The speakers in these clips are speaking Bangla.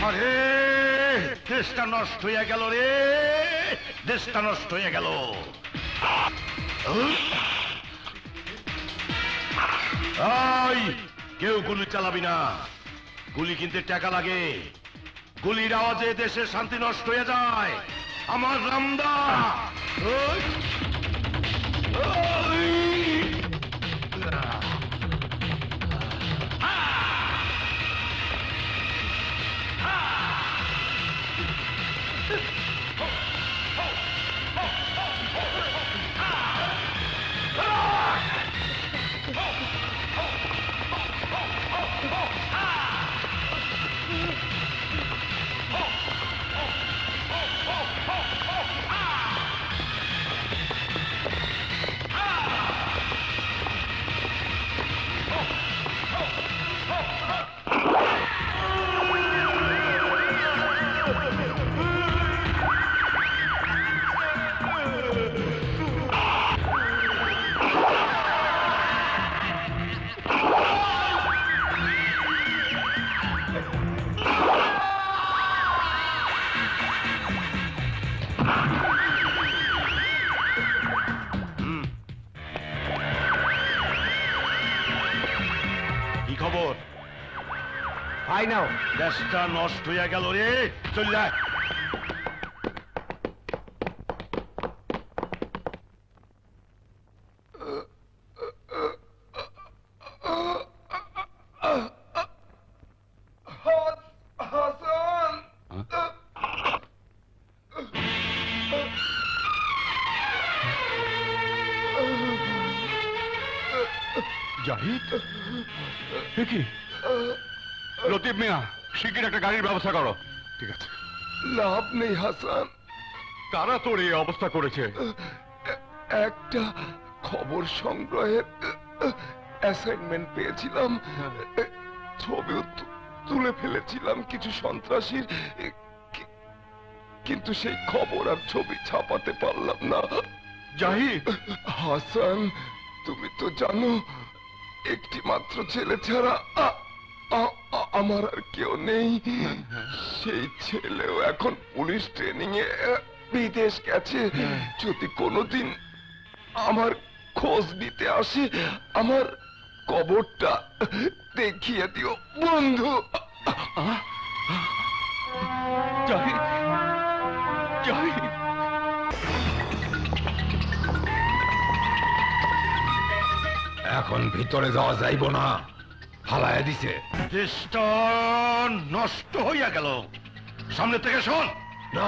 আরে দেশটা নষ্ট হয়ে গেল রে, দেশটা নষ্ট হয়ে গেল। কেউ গুলি চালাবি না, গুলি কিনতে টাকা লাগে। গুলির আওয়াজে দেশের শান্তি নষ্ট হয়ে যায়। আমার রামদা দেশটা নষ্ট হয়ে গেল রে। চল যায় জাহিদ। কি লতিফ মিয়া, শিগগির একটা গাড়ির ব্যবস্থা করো। ঠিক আছে। লাভ নেই হাসান। কারা তোর এই অবস্থা করেছে? একটা খবর সংগ্রহের অ্যাসাইনমেন্ট পেয়েছিলাম, ছবি তুলে ফেলেছিলাম কিছু সন্ত্রাসীর, কিন্তু সেই খবর আর ছবি ছাপাতে পারলাম না। জাহিদ। হাসান, তুমি তো জানো একটি মাত্র ছেলে ছাড়া আমার আর কেউ নেই। সেই ছেলেও এখন পুলিশ ট্রেনিং এ বিদেশ গেছে। যদি কোনোদিন আমার খোঁজ নিতে আসে, আমার কবরটা দেখিয়ে দিও বন্ধু। জাহিদ, জাহিদ। এখন ভিতরে যাওয়া যাইব না, ফালাইয়া দিছে। দেশটা নষ্ট হইয়া গেল। সামনে থেকে শোন। না,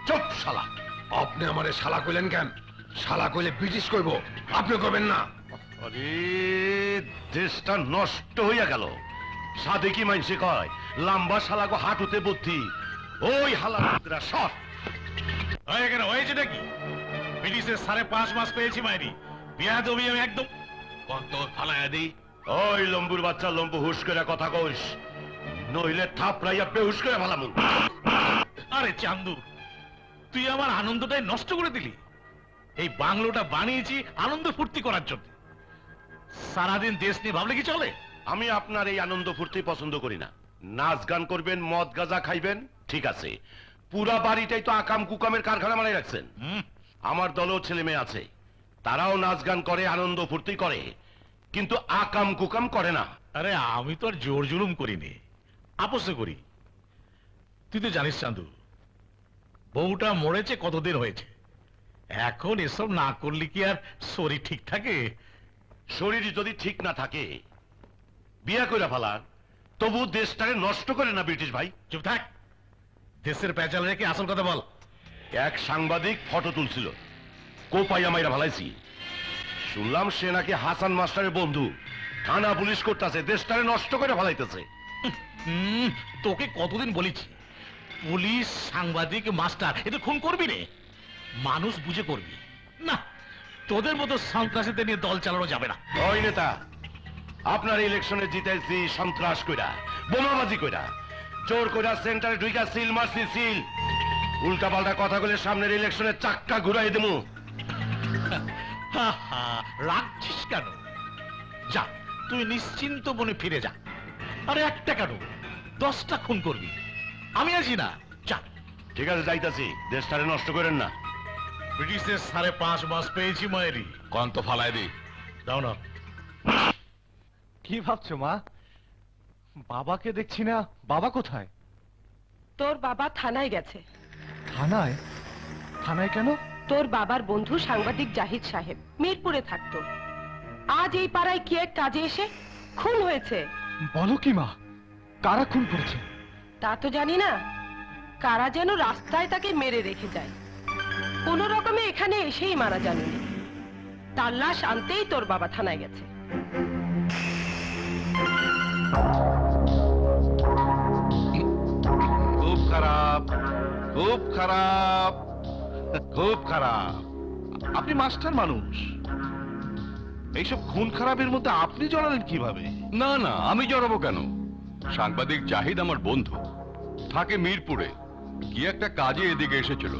চুপ শালা। আপনি আমারে শালা কইলেন কেন? শালা কইলে ব্রিটিশ কইব, আপনি কইবেন না। আরে দেশটা নষ্ট হইয়া গেল। সাধে কি মাইনসে কয় লাম্বা শালাগো হাঁটুতে বুদ্ধি। ওই হালারা সব এখানে হয়েছে নাকি? ব্রিটিশের 5.5 মাস পেয়েছি মাইরি। বিয়া দবি আমি একদম কত ফালাইয়া দিই। ওই লম্বুর বাচ্চা লম্বু হুশ করে কথা কইস, নইলে থাপড়াইয়া বেহুশ করে ভালামু। আরে চান্দু, তুই আমার আনন্দটাই নষ্ট করে দিলি। এই বাংলোটা বানিয়েছি আনন্দ ফুর্তি করার জন্য। সারাদিন দেশ নিয়ে ভাবলে কি চলে? আমি আপনার এই আনন্দ ফুর্তি পছন্দ করি না। নাচ গান করবেন, মদ গাঁজা খাইবেন, ঠিক আছে। পুরা বাড়িটাই তো আকাম কুকামের কারখানা বানাই রাখছেন। আমার দলও ছেলে মেয়ে আছে, তারাও নাচ গান করে, আনন্দ ফুর্তি করে, কিন্তু আকাম কুকাম করে না। আরে আমি তো আর জোর জুলুম করিনি, আপোষে করি। তুই তো জানিস চান্দু, বউটা মরেছে কতদিন হয়েছে। এখন এসব না করলে কি আর শরীর ঠিক থাকে? শরীর যদি ঠিক না থাকে বিয়া কইরা ফালান, তবু দেশটাকে নষ্ট করে না ব্রিটিশ ভাই। চুপ থাক, দেশের পেঁচাল রেখে আসল কথা বল। এক সাংবাদিক ফটো তুলছিল, কোপাইয়া মাইরা ভালাইছি। শুনলাম সে নাকি হাসান মাস্টারের বন্ধু, থানা পুলিশ করতেছে, দেশটাকে নষ্ট করে ফেলাইতেছে। তোকে কতদিন বলেছি, পুলিশ সাংবাদিক মাস্টার এদের খুন করবি রে, মানুষ বুঝে করবি না। তোদের মতো সন্ত্রাসীদের নিয়ে দল চালানো যাবে না। ওই নেতা, আপনার ইলেকশনে জিতেছি সন্ত্রাস কইরা, বোমাবাজি কইরা, জোর কইরা সেন্টারে ঢুইকা সিল মারছি সিল। উল্টা পাল্টা কথা বলে সামনের ইলেকশনে চাক্কা ঘুরাই দেবো। রাখছিস কেন? যা, তুই নিশ্চিন্ত মনে ফিরে যা। আরে একটা কেন, 10টা খুন করবি, আমি আছি না। চাপ। ঠিক আছে যাইতাছি, দেশটারে নষ্ট করেন না। ব্রিটিশের 5.5 মাস পেয়েছি মায়েরি। কন্ত ফালায় দি। দাও না। কি ভাবছো মা? বাবাকে দেখছি না, বাবা কোথায়? তোর বাবা থানায় গেছে। থানায়? থানায় কেন? তোর বাবার বন্ধু সাংবাদিক জাহিদ সাহেব মিরপুরে থাকতো। আজ এই পাড়ায় কি এক কাজে এসে খুন হয়েছে। বলো কি মা? কারা খুন করেছে? তা তো জানি না, কারা যেন রাস্তায় তাকে মেরে রেখে যায়। কোন রকমে এখানে এসেই মারা যাননি। তার লাশ আনতেই তোর বাবা থানায় গেছে। খুব খারাপ, খুব খারাপ, খুব খারাপ। আপনি মাস্টার মানুষ, এইসব খুন খারাপের মধ্যে আপনি জড়ালেন কিভাবে? না না, আমি জড়াবো কেন? সাংবাদিক জাহিদ আমার বন্ধু, থাকে মিরপুরে। কি একটা কাজে এদিকে এসেছিল,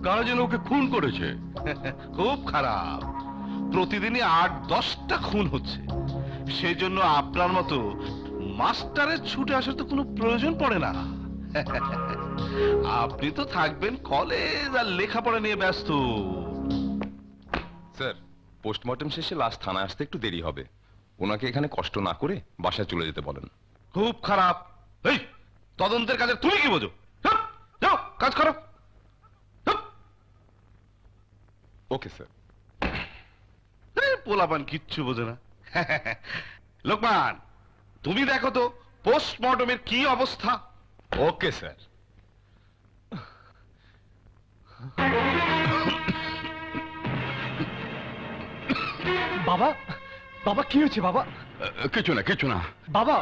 কারা যেন ওকে খুন করেছে। খুব খারাপ। প্রতিদিনই 8-10টা খুন হচ্ছে, সেই জন্য আপনার মতো মাস্টারের ছুটে আসার তো কোনো প্রয়োজন পড়ে না। আপনি তো থাকবেন কলেজ আর লেখাপড়া নিয়ে ব্যস্ত। স্যার, পোস্টমর্টম শেষে লাশ থানায় আসতে একটু দেরি হবে। ওনাকে এখানে কষ্ট না করে বাসায় চলে যেতে বলেন। খুব খারাপ। এই তদন্তের কাজে তুমি কি বোঝো? হাপ, যাও কাজ করো। হাপ। Okay sir. এই পোলাপান কিচ্ছু বোঝে না। লোকমান, তুমি দেখো তো পোস্টমর্টমের কি অবস্থা। Okay sir. বাবা, বাবা কি হয়েছে বাবা? কিছু না, কিছু না। বাবা!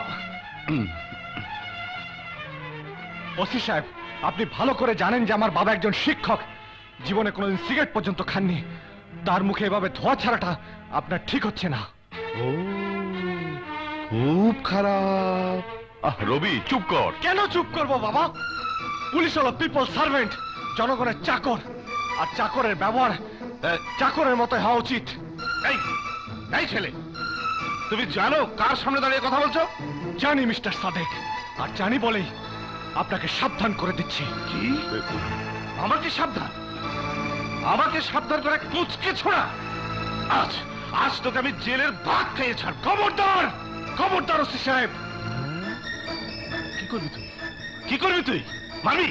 ওসি সাহেব, আপনি ভালো করে জানেন যে আমার বাবা একজন শিক্ষক, জীবনে কোনোদিন সিগারেট পর্যন্ত খাননি। তার মুখে এভাবে ধোঁয়া ছাড়াটা আপনার ঠিক হচ্ছে না। ও, খুব খারাপ। রবি চুপ কর। কেন চুপ করবো বাবা? পুলিশ হলো পিপল সার্ভেন্ট, জনগণের চাকর। আর চাকরের ব্যবহার চাকরের মতো হওয়া উচিত। এই এই ছেলে, তুমি জানো কার সামনে দাঁড়িয়ে কথা বলছো? জানি মিস্টার সাদেক, আর জানি বলেই আপনাকে সাবধান করে দিচ্ছি। কি? আমাকে সাবধান? আমাকে সাবধান করে কুচকে ছোড়া? আজ আজ তোকে আমি জেলের ভাত খেয়ে ছাড়। খবরদার! খবরদার ওসি সাহেব! কি করবি তুই? কি করবি তুই? মারবি?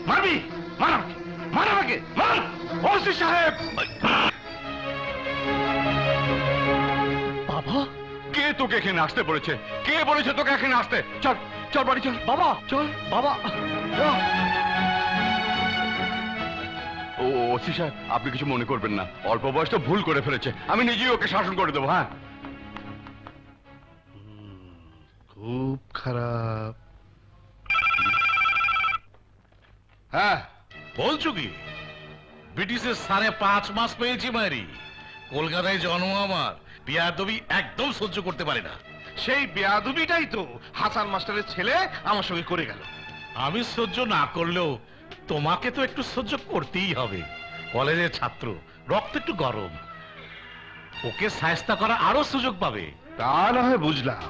মারবি? মার আমাকে, মার আমাকে, মার! ওসি সাহেব! বাবা, কে তোকে এখানে আসতে বলেছে? কে বলেছে তোকে এখানে আসতে? চল চল বাড়ি চল। বাবা চল। বাবা! ও ওসি সাহেব, আপনি কিছু মনে করবেন না, অল্প বয়স তো ভুল করে ফেলেছে, আমি নিজেই ওকে শাসন করে দেবো। হ্যাঁ, খুব খারাপ। হ্যাঁ, বলছো কি? ব্রিটিশের 5.5 মাস পেয়েছি মায়েরি। কলকাতায় জন্ম আমার, বিয়াদবি একদম সহ্য করতে পারে না। সেই বেয়াদবিটাই তো হাসান মাস্টারের ছেলে আমার সঙ্গে করে গেল। আমি সহ্য না করলেও তোমাকে তো একটু সহ্য করতেই হবে। কলেজের ছাত্র, রক্ত একটু গরম। ওকে শায়েস্তা করা আরো সুযোগ পাবে। তা না হয় বুঝলাম,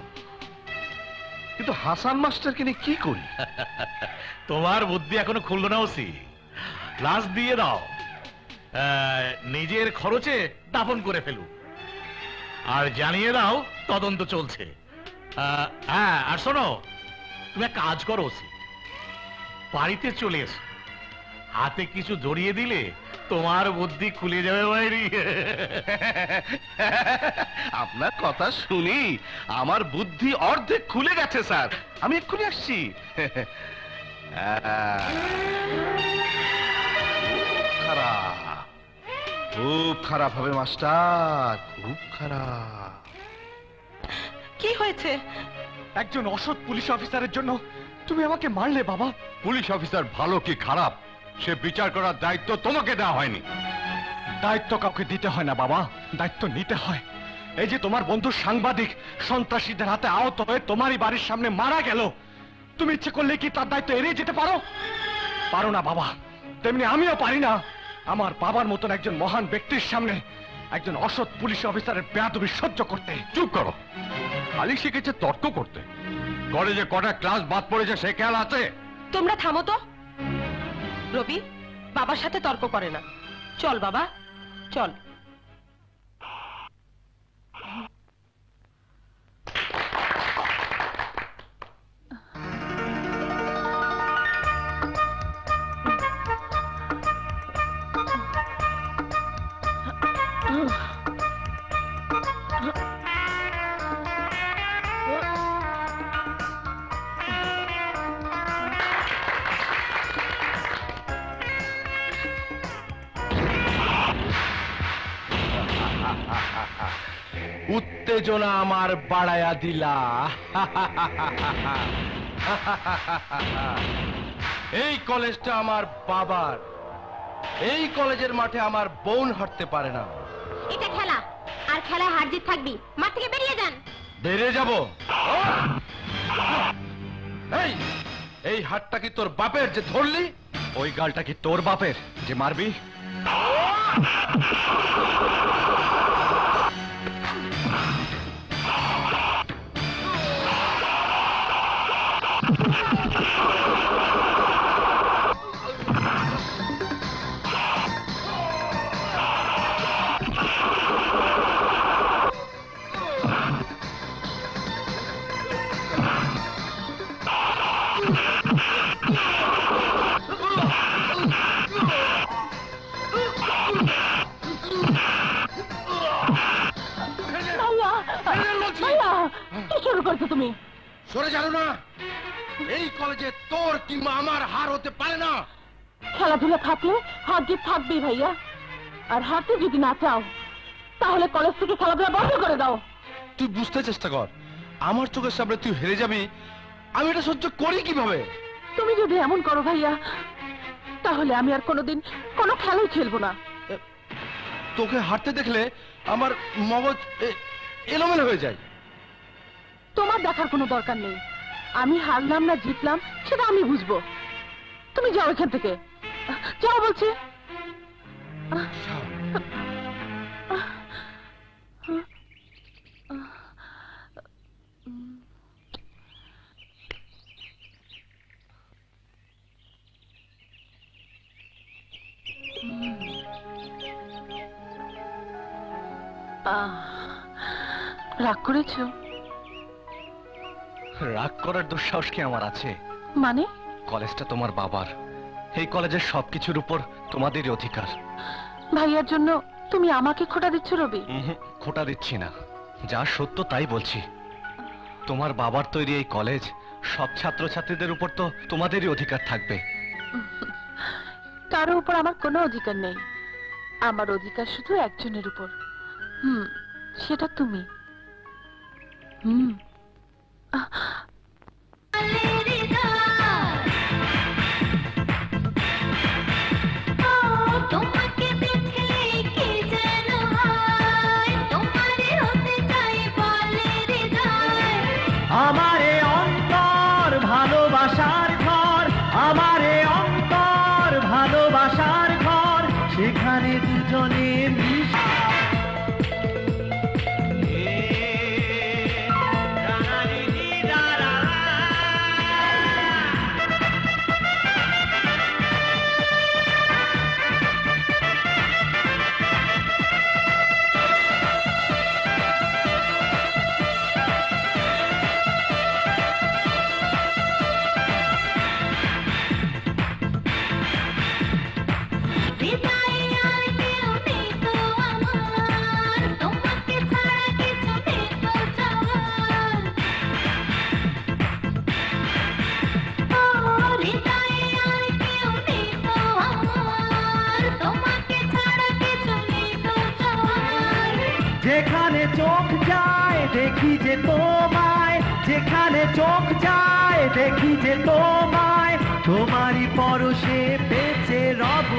কিন্তু হাসান মাস্টারকে নিয়ে কি করি? তোমার বুদ্ধি এখনো খুললো না ওসি। ক্লাস দিয়ে দাও, নিজের খরচে দাফন করে ফেলু, আর জানিয়ে দাও তদন্ত চলছে। হ্যাঁ, আর শোনো, তুমি এক কাজ করো ওসি, বাড়িতে চলে এসো। হাতে কিছু জড়িয়ে দিলে তোমার বুদ্ধি খুলে যাবে বাইরে। আপনার কথা শুনি আমার বুদ্ধি অর্ধেক খুলে গেছে স্যার। আমি এক্ষুনি আসছি। খারাপ, খুব খারাপ হবে মাস্টার, খুব খারাপ। কি হয়েছে? একজন অসৎ পুলিশ অফিসারের জন্য তুমি আমাকে মারলে বাবা। পুলিশ অফিসার ভালো কি খারাপ সে বিচার করার দায়িত্ব তোমাকে দেওয়া হয়নি। দায়িত্ব কাউকে দিতে হয় না বাবা, দায়িত্ব নিতে হয়। এই যে তোমার বন্ধু সাংবাদিক সন্ত্রাসীদের হাতে আহত হয়ে তোমারই বাড়ির সামনে মারা গেল, তুমি ইচ্ছে করলে কি তার দায়িত্ব এড়িয়ে যেতে পারো? পারো না বাবা, তেমনি আমিও পারি না আমার বাবার মতন একজন মহান ব্যক্তির সামনে একজন অসৎ পুলিশ অফিসারের বেয়াদবি সহ্য করতে। চুপ করো, খালি শিখেছে তর্ক করতে। কলেজে কটা ক্লাস বাদ পড়েছে সে খেয়াল আছে? তোমরা থামো তো। রবি বাবার সাথে তর্ক করে না, চল বাবা চল। উত্তেজনা আমার বাড়ায়া দিলা। এই কলেজটা আমার বাবার, এই কলেজের মাঠে আমার বোন হাঁটতে পারে না। এটা খেলা, আর খেলায় হার জিত থাকবি। মাঠ থেকে বেরিয়ে যান। বেরিয়ে যাব? এই এই হাতটা কি তোর বাপের যে ধরলি? ওই গালটা কি তোর বাপের যে মারবি? তুমি সরে জানো না, এই কলেজে তোর কিংবা আমার হার হতে পারে না। খেলাধুলা থাকলে হার জিত থাকবেই ভাইয়া, আর হারতে যদি না চাও তাহলে কলেজ থেকে খেলাধুলা বন্ধ করে দাও। তুই বুঝতে চেষ্টা কর, আমার চোখের সামনে তুই হেরে যাবি, আমি এটা সহ্য করি কিভাবে? তুমি যদি এমন করো ভাইয়া, তাহলে আমি আর কোনোদিন কোনো খেলাই খেলবো না। তোকে হারতে দেখলে আমার মগজ এলোমেলো হয়ে যায়। তোমার দেখার কোনো দরকার নেই, আমি হারলাম না জিতলাম সেটা আমি বুঝবো। তুমি যাও এখান থেকে, যাও বলছি। রাগ করেছো? রাগ করার দুঃসাহস কি আমার আছে? মানে? কলেজটা তোমার বাবার, এই কলেজের সবকিছুর উপর তোমাদেরই অধিকার। ভাইয়ার জন্য তুমি আমাকে খোটা দিচ্ছ রবি? খোটা দিচ্ছি না, যা সত্য তাই বলছি। তোমার বাবার তৈরি এই কলেজ, সব ছাত্রছাত্রীদের উপর তো তোমাদেরই অধিকার থাকবে। কারো উপর আমার কোনো অধিকার নেই, আমার অধিকার শুধু একজনের উপর, সেটা তুমি। আমারে অন্তর ভালোবাসার ঘর, আমারে অন্তর ভালোবাসার ঘর, সেখানে দুজনে মিশে যেখানে চোখ যায় দেখি যে তোমায়, যেখানে চোখ যায় দেখি যে তোমায়, তোমারই পরশে বেঁচে রব।